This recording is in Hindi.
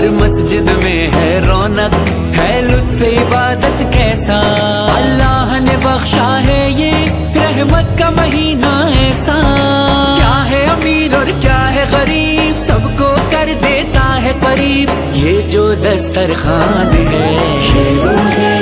हर मस्जिद में है रौनक, है लुत्फ इबादत कैसा। अल्लाह ने बख्शा है ये रहमत का महीना ऐसा। क्या है अमीर और क्या है गरीब, सबको कर देता है करीब। ये जो दस्तरखान है शेरों के